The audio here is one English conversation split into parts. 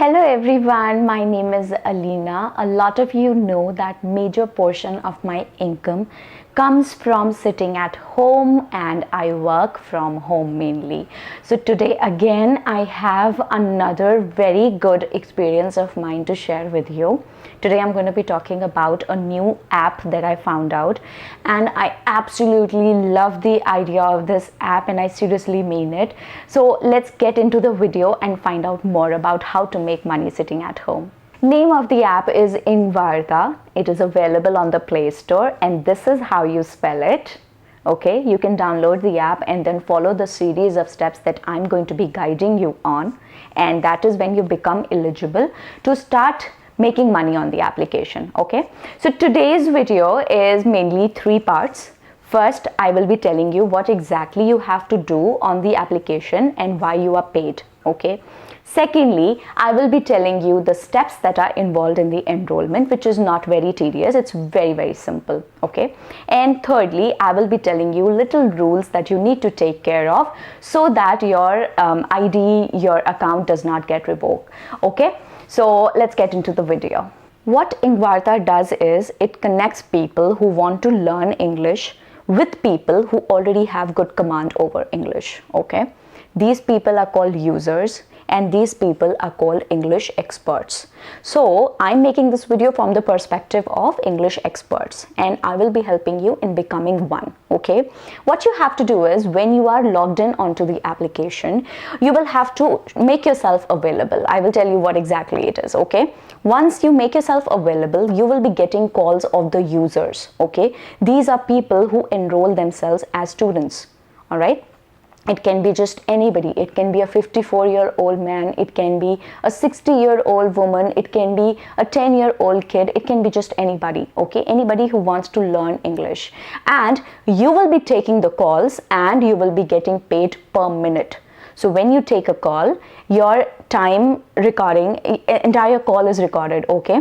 Hello everyone, my name is Aleena. A lot of you know that major portion of my income comes from sitting at home and I work from home mainly. So today again I have another very good experience of mine to share with you. Today I'm going to be talking about a new app that I found out, and I absolutely love the idea of this app and I seriously mean it. So let's get into the video and find out more about how to make money sitting at home. Name of the app is EngVarta. It is available on the Play Store and this is how you spell it. Okay, you can download the app and then follow the series of steps that I'm going to be guiding you on, and that is when you become eligible to start making money on the application. Okay, so today's video is mainly three parts. First, I will be telling you what exactly you have to do on the application and why you are paid. Okay. Secondly, I will be telling you the steps that are involved in the enrollment, which is not very tedious. It's very simple. Okay. And thirdly, I will be telling you little rules that you need to take care of so that your ID, your account does not get revoked. Okay. So let's get into the video. What EngVarta does is it connects people who want to learn English with people who already have good command over English. Okay. These people are called users and these people are called English experts. So I'm making this video from the perspective of English experts and I will be helping you in becoming one. Okay, what you have to do is when you are logged in onto the application, you will have to make yourself available. I will tell you what exactly it is. Okay, once you make yourself available, you will be getting calls of the users. Okay, these are people who enroll themselves as students. All right. It can be just anybody. It can be a 54-year-old man. It can be a 60-year-old woman. It can be a 10-year-old kid. It can be just anybody. Okay, anybody who wants to learn English. And you will be taking the calls and you will be getting paid per minute. So when you take a call, your time recording, entire call is recorded. Okay.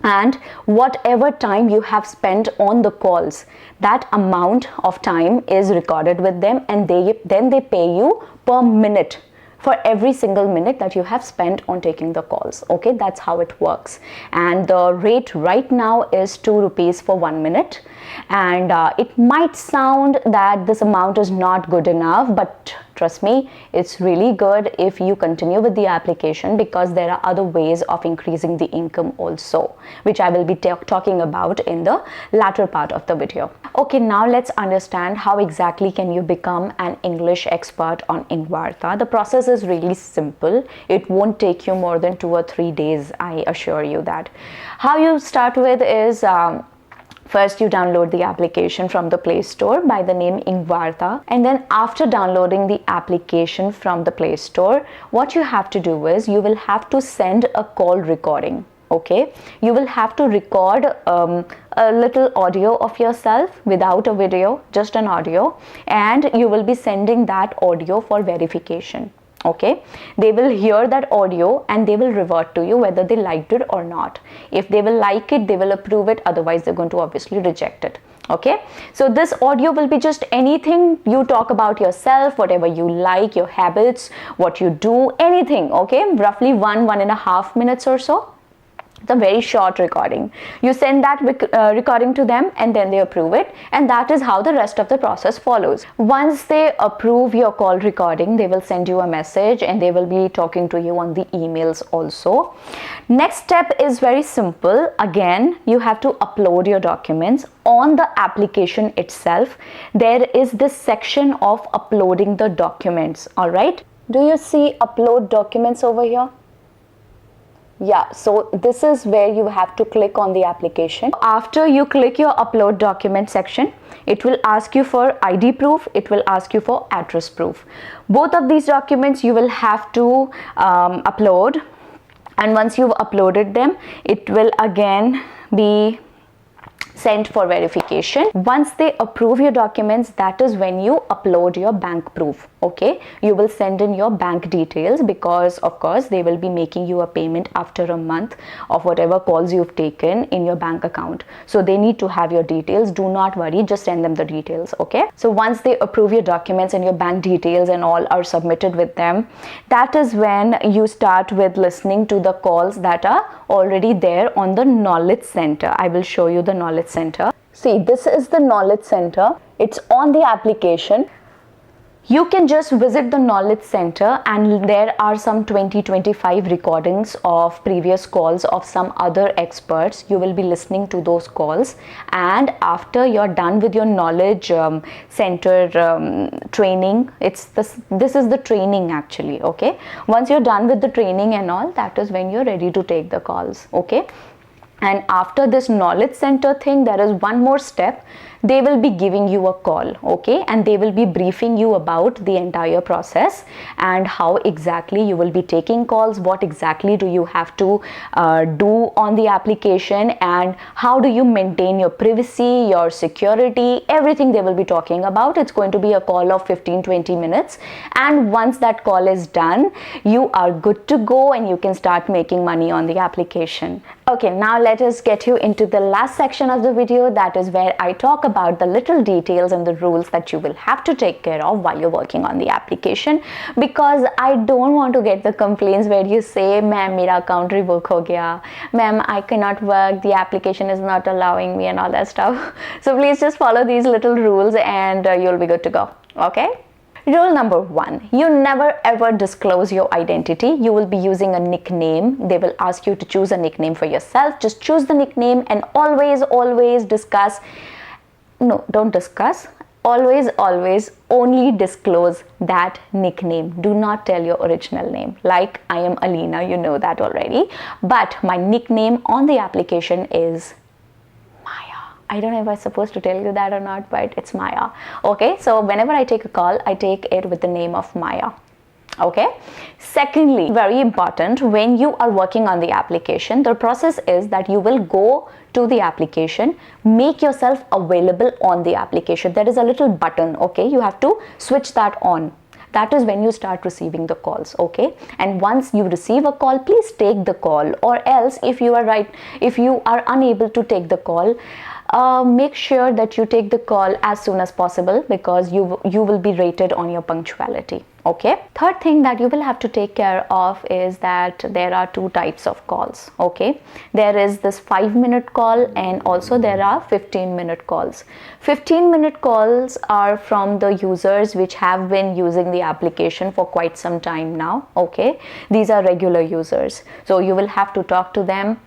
And whatever time you have spent on the calls, that amount of time is recorded with them, and then they pay you per minute for every single minute that you have spent on taking the calls. Okay, that's how it works. And the rate right now is 2 rupees for 1 minute. And it might sound that this amount is not good enough, but trust me, it's really good if you continue with the application, because there are other ways of increasing the income also, which I will be talking about in the latter part of the video. Okay, now let's understand how exactly can you become an English expert on EngVarta. The process is really simple. It won't take you more than 2 or 3 days, I assure you that. How you start with is first, you download the application from the Play Store by the name EngVarta, and then after downloading the application from the Play Store, what you have to do is you will have to send a call recording. Okay, you will have to record a little audio of yourself without a video, just an audio, and you will be sending that audio for verification. Okay, they will hear that audio and they will revert to you whether they liked it or not. If they will like it, they will approve it, otherwise they're going to obviously reject it. Okay, so this audio will be just anything you talk about yourself, whatever you like, your habits, what you do, anything. Okay, roughly 1.5 minutes or so. It's a very short recording. You send that recording to them and then they approve it, and that is how the rest of the process follows. Once they approve your call recording, they will send you a message and they will be talking to you on the emails also. Next step is very simple. Again, you have to upload your documents. On the application itself, there is this section of uploading the documents. All right, do you see upload documents over here? Yeah, so this is where you have to click on the application. After you click your upload document section, it will ask you for ID proof, it will ask you for address proof. Both of these documents you will have to upload, and once you've uploaded them, it will again be sent for verification. Once they approve your documents, that is when you upload your bank proof. Okay, you will send in your bank details, because of course they will be making you a payment after a month of whatever calls you've taken in your bank account. So they need to have your details. Do not worry, just send them the details. Okay, so once they approve your documents and your bank details and all are submitted with them, that is when you start with listening to the calls that are already there on the knowledge center. I will show you the knowledge center. See, this is the knowledge center. It's on the application. You can just visit the knowledge center, and there are some 20-25 recordings of previous calls of some other experts. You will be listening to those calls, and after you're done with your knowledge center training, this is the training actually. Okay, once you're done with the training and all, that is when you're ready to take the calls. Okay, and after this knowledge center thing, there is one more step. They will be giving you a call, okay, and they will be briefing you about the entire process and how exactly you will be taking calls, what exactly do you have to do on the application, and how do you maintain your privacy, your security, everything they will be talking about. It's going to be a call of 15-20 minutes, and once that call is done, you are good to go and you can start making money on the application. Okay, now let us get you into the last section of the video. That is where I talk about the little details and the rules that you will have to take care of while you're working on the application, because I don't want to get the complaints where you say, ma'am, mera account revoke ho gaya, ma'am, I cannot work, the application is not allowing me, and all that stuff. So please just follow these little rules and you'll be good to go. Okay. Rule number 1, you never ever disclose your identity. You will be using a nickname. They will ask you to choose a nickname for yourself. Just choose the nickname and always discuss. No, don't discuss. Always only disclose that nickname. Do not tell your original name. Like, I am Aleena, you know that already. But my nickname on the application is I don't know if I'm supposed to tell you that or not, but it's Maya. Okay, so whenever I take a call, I take it with the name of Maya. Okay. Secondly, very important, when you are working on the application, the process is that you will go to the application, make yourself available on the application. There is a little button. Okay, you have to switch that on. That is when you start receiving the calls. Okay, and once you receive a call, please take the call, or else if you are unable to take the call, make sure that you take the call as soon as possible, because you will be rated on your punctuality. Okay. Third thing that you will have to take care of is that there are 2 types of calls. Okay, there is this 5-minute call, and also there are 15-minute calls. 15-minute calls are from the users which have been using the application for quite some time now. Okay, these are regular users, so you will have to talk to them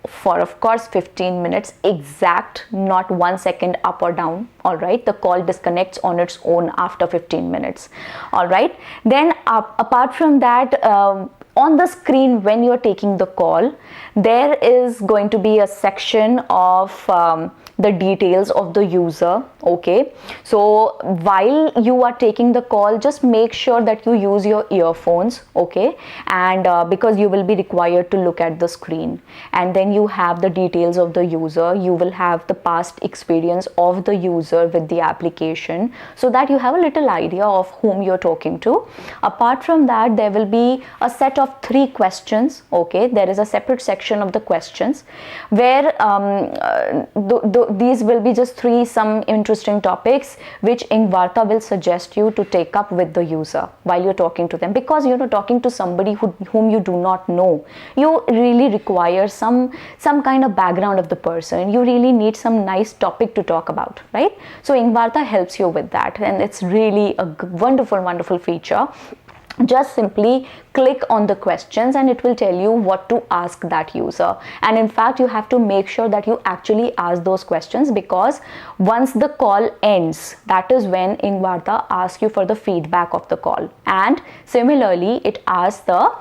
for, of course, 15 minutes exact, not 1 second up or down. All right, the call disconnects on its own after 15 minutes. All right, then apart from that, on the screen when you're taking the call, there is going to be a section of the details of the user. Okay, so while you are taking the call, just make sure that you use your earphones. Okay, and because you will be required to look at the screen, and then you have the details of the user, you will have the past experience of the user with the application, so that you have a little idea of whom you're talking to. Apart from that, there will be a set of 3 questions. Okay, there is a separate section of the questions where these will be just 3 some interesting topics which EngVarta will suggest you to take up with the user while you're talking to them, because you're talking to somebody whom you do not know. You really require some kind of background of the person. You really need some nice topic to talk about, right? So EngVarta helps you with that, and it's really a wonderful feature. Just simply click on the questions and it will tell you what to ask that user. And in fact, you have to make sure that you actually ask those questions, because once the call ends, that is when EngVarta asks you for the feedback of the call. And similarly, it asks the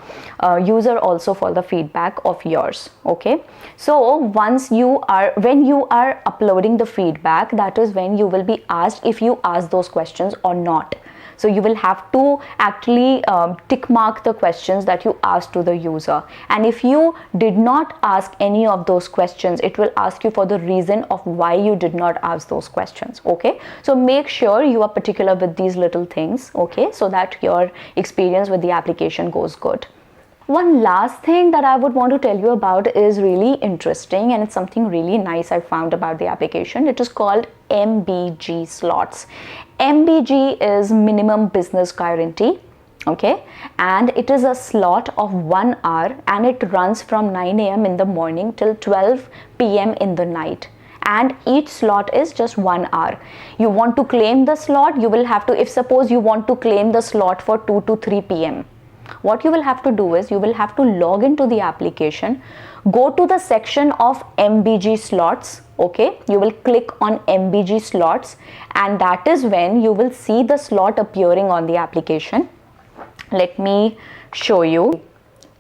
user also for the feedback of yours. Okay, so when you are uploading the feedback, that is when you will be asked if you ask those questions or not. So you will have to actually tick mark the questions that you asked to the user, and if you did not ask any of those questions, it will ask you for the reason of why you did not ask those questions. Okay, so make sure you are particular with these little things, okay, so that your experience with the application goes good. One last thing that I would want to tell you about is really interesting, and it's something really nice I found about the application. It is called MBG slots. MBG is minimum business guarantee, okay, and it is a slot of 1 hour, and it runs from 9 a.m. in the morning till 12 p.m. in the night, and each slot is just 1 hour. You want to claim the slot, you will have to, if suppose you want to claim the slot for 2 to 3 p.m., what you will have to do is you will have to log into the application, go to the section of MBG slots, okay, you will click on MBG slots, and that is when you will see the slot appearing on the application. Let me show you.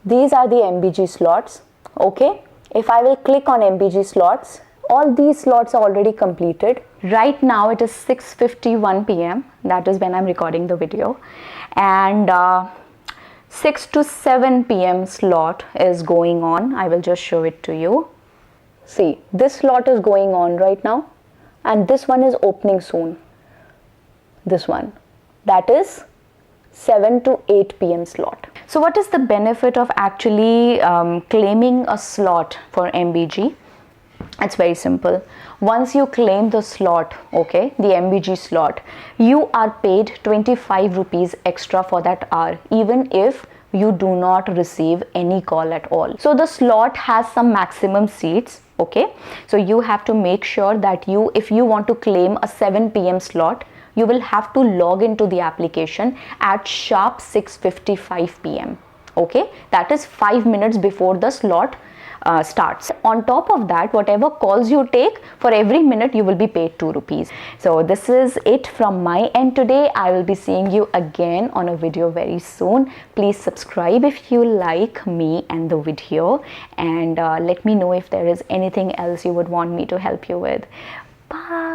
These are the MBG slots, okay. If I will click on MBG slots, all these slots are already completed. Right now it is 6:51 p.m. that is when I'm recording the video, and 6 to 7 p.m. slot is going on. I will just show it to you. See, this slot is going on right now, and this one is opening soon. This one, that is 7 to 8 p.m. slot. So what is the benefit of actually claiming a slot for MBG? It's very simple. Once you claim the slot, okay, the MBG slot, you are paid 25 rupees extra for that hour, even if you do not receive any call at all. So the slot has some maximum seats, okay, so you have to make sure that you, if you want to claim a 7 p.m. slot, you will have to log into the application at sharp 6:55 p.m. okay, that is 5 minutes before the slot starts. On top of that, whatever calls you take, for every minute you will be paid 2 rupees. So this is it from my end today. I will be seeing you again on a video very soon. Please subscribe if you like me and the video, and let me know if there is anything else you would want me to help you with. Bye.